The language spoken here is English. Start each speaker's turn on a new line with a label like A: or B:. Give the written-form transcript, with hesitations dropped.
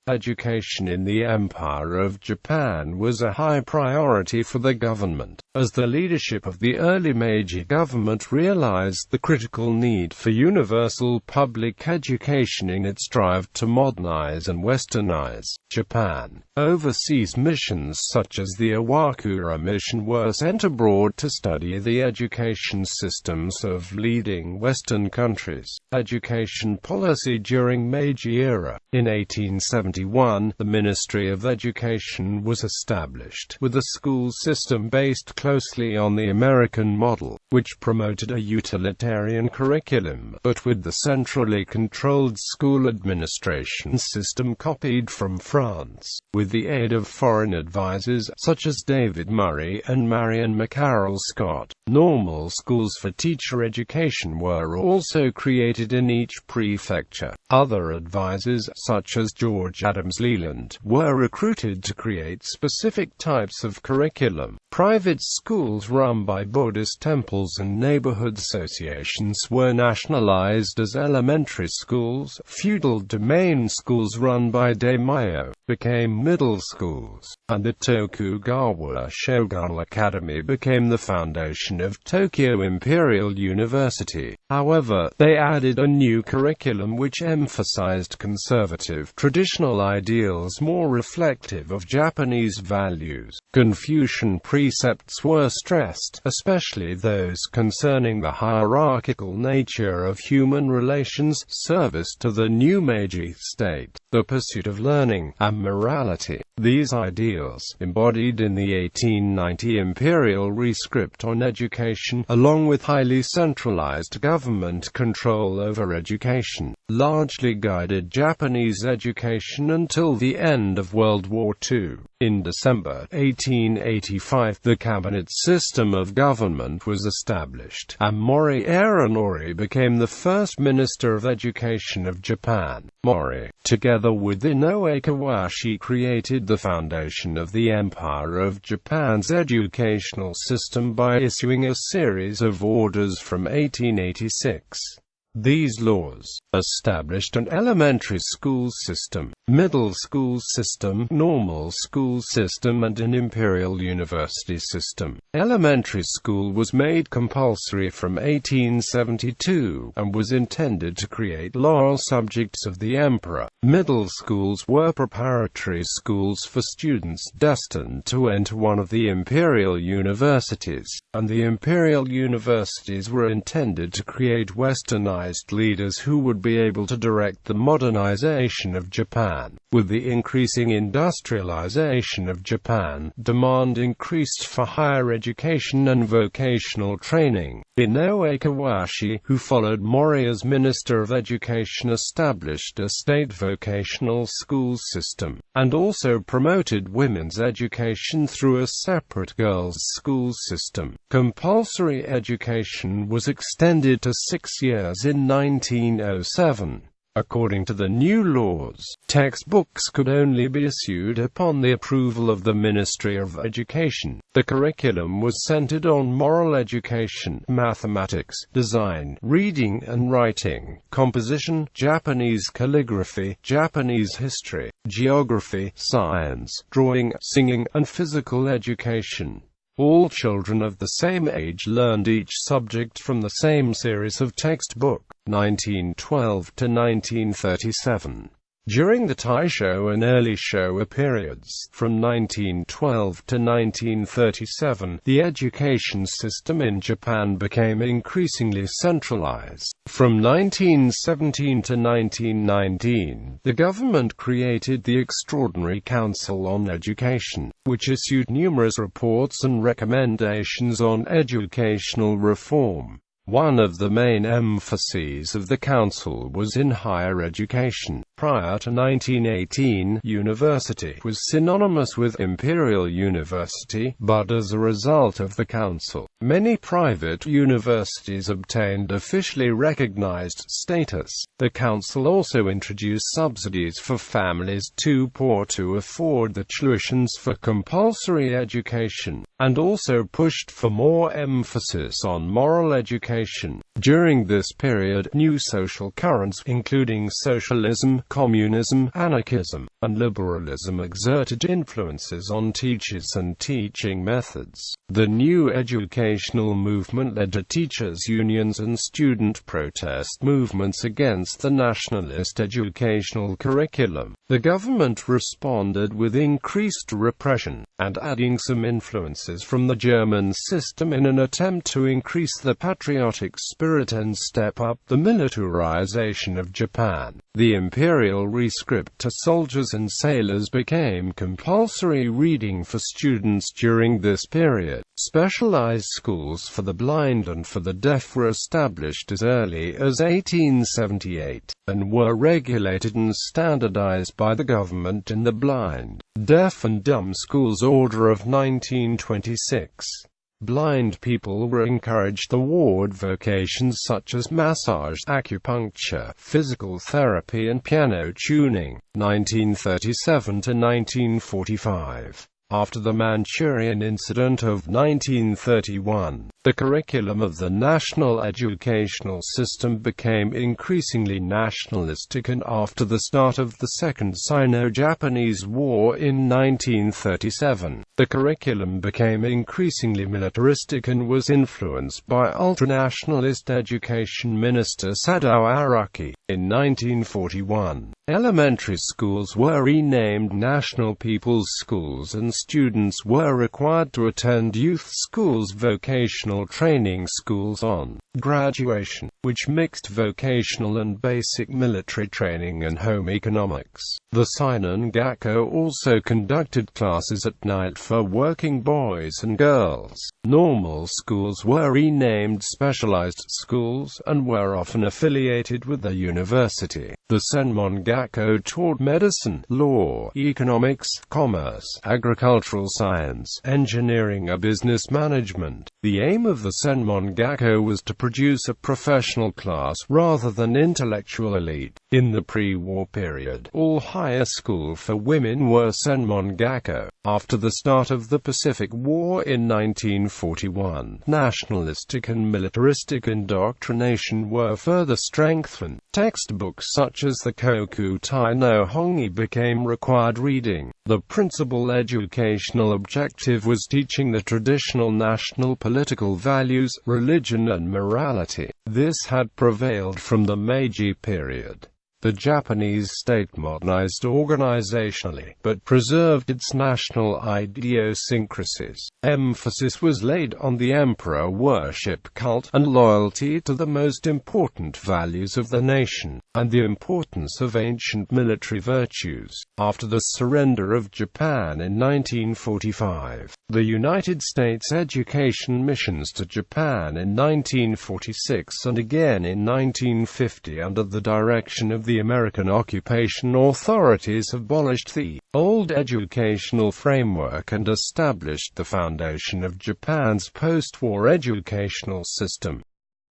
A: Education in the Empire of Japan was a high priority for the government, as the leadership of the early Meiji government realized the critical need for universal public education in its drive to modernize and westernize. Japan.Overseas missions such as the Iwakura Mission were sent abroad to study the education systems of leading Western countries. Education policy during Meiji era. In 1871, the Ministry of Education was established, with a school system based closely on the American model, which promoted a utilitarian curriculum, but with the centrally controlled school administration system copied from France. With the aid of foreign advisors such as David Murray and Marion McCarroll Scott, normal schools for teacher education were also created in each prefecture. Other advisors, such as George Adams Leland, were recruited to create specific types of curriculum. Private schools run by Buddhist temples and neighborhood associations were nationalized as elementary schools. Feudal domain schools run by daimyo became middle schools, and the Tokugawa Shogunal Academy became the foundation of Tokyo Imperial University. However, they added a new curriculum which emphasized conservative, traditional ideals more reflective of Japanese values. Confucian precepts were stressed, especially those concerning the hierarchical nature of human relations, service to the new Meiji state, the pursuit of learning, and morality. These ideals, embodied in the 1890 Imperial Rescript on Education, along with highly centralized government control over education, largely guided Japanese education until the end of World War II. In December 1885, the cabinet system of government was established, and Mori Aranori became the first Minister of Education of Japan. Mori, together with Inoue Kawashi, created the foundation of the Empire of Japan's educational system by issuing a series of orders from 1886. These laws established an elementary school system, middle school system, normal school system, and an imperial university system. Elementary school was made compulsory from 1872, and was intended to create loyal subjects of the emperor. Middle schools were preparatory schools for students destined to enter one of the imperial universities, and the imperial universities were intended to create westernized leaders who would be able to direct the modernization of Japan. With the increasing industrialization of Japan, demand increased for higher education and vocational training. Inoue Kawashi, who followed Mori as Minister of Education, established a state vocational school system, and also promoted women's education through a separate girls' school system. Compulsory education was extended to 6 years in 1907. According to the new laws, textbooks could only be issued upon the approval of the Ministry of Education. The curriculum was centered on moral education, mathematics, design, reading and writing, composition, Japanese calligraphy, Japanese history, geography, science, drawing, singing, and physical education. All children of the same age learned each subject from the same series of textbook, 1912 to 1937. During the Taisho and early Showa periods, from 1912 to 1937, the education system in Japan became increasingly centralized. From 1917 to 1919, the government created the Extraordinary Council on Education, which issued numerous reports and recommendations on educational reform. One of the main emphases of the council was in higher education. Prior to 1918, university was synonymous with imperial university, but as a result of the council, many private universities obtained officially recognized status. The council also introduced subsidies for families too poor to afford the tuitions for compulsory education, and also pushed for more emphasis on moral education. During this period, new social currents, including socialism, communism, anarchism, and liberalism exerted influences on teachers and teaching methods. The new educational movement led to teachers' unions and student protest movements against the nationalist educational curriculum. The government responded with increased repression, and adding some influences from the German system in an attempt to increase the patriotic spirit and step up the militarization of Japan. The imperial rescript to soldiers and sailors became compulsory reading for students during this period. Specialized schools for the blind and for the deaf were established as early as 1878, and were regulated and standardized by the government in the Blind, Deaf and Dumb Schools Order of 1926. Blind people were encouraged toward vocations such as massage, acupuncture, physical therapy and piano tuning. 1937 to 1945. After the Manchurian Incident of 1931, the curriculum of the national educational system became increasingly nationalistic, and after the start of the Second Sino-Japanese War in 1937, the curriculum became increasingly militaristic and was influenced by ultranationalist Education Minister Sadao Araki. In 1941, elementary schools were renamed National People's Schools, and students were required to attend youth schools, vocational training schools on graduation, which mixed vocational and basic military training and home economics. The Seinen Gakko also conducted classes at night for working boys and girls. Normal schools were renamed specialized schools, and were often affiliated with a university. The Senmon Gakko taught medicine, law, economics, commerce, agricultural science, engineering and business management. The aim of the Senmon Gakko was to produce a professional class rather than intellectual elite. In the pre-war period, all higher school for women were Senmon Gakko. After the start of the Pacific War in 1941, nationalistic and militaristic indoctrination were further strengthened. Textbooks such as the Kokutai no Hongi became required reading. The principal educational objective was teaching the traditional national political values, religion and morality. This had prevailed from the Meiji period. The Japanese state modernized organizationally, but preserved its national idiosyncrasies. Emphasis was laid on the emperor worship cult, and loyalty to the most important values of the nation, and the importance of ancient military virtues. After the surrender of Japan in 1945, the United States education missions to Japan in 1946 and again in 1950 under the direction of the American occupation authorities abolished the old educational framework and established the foundation of Japan's post-war educational system.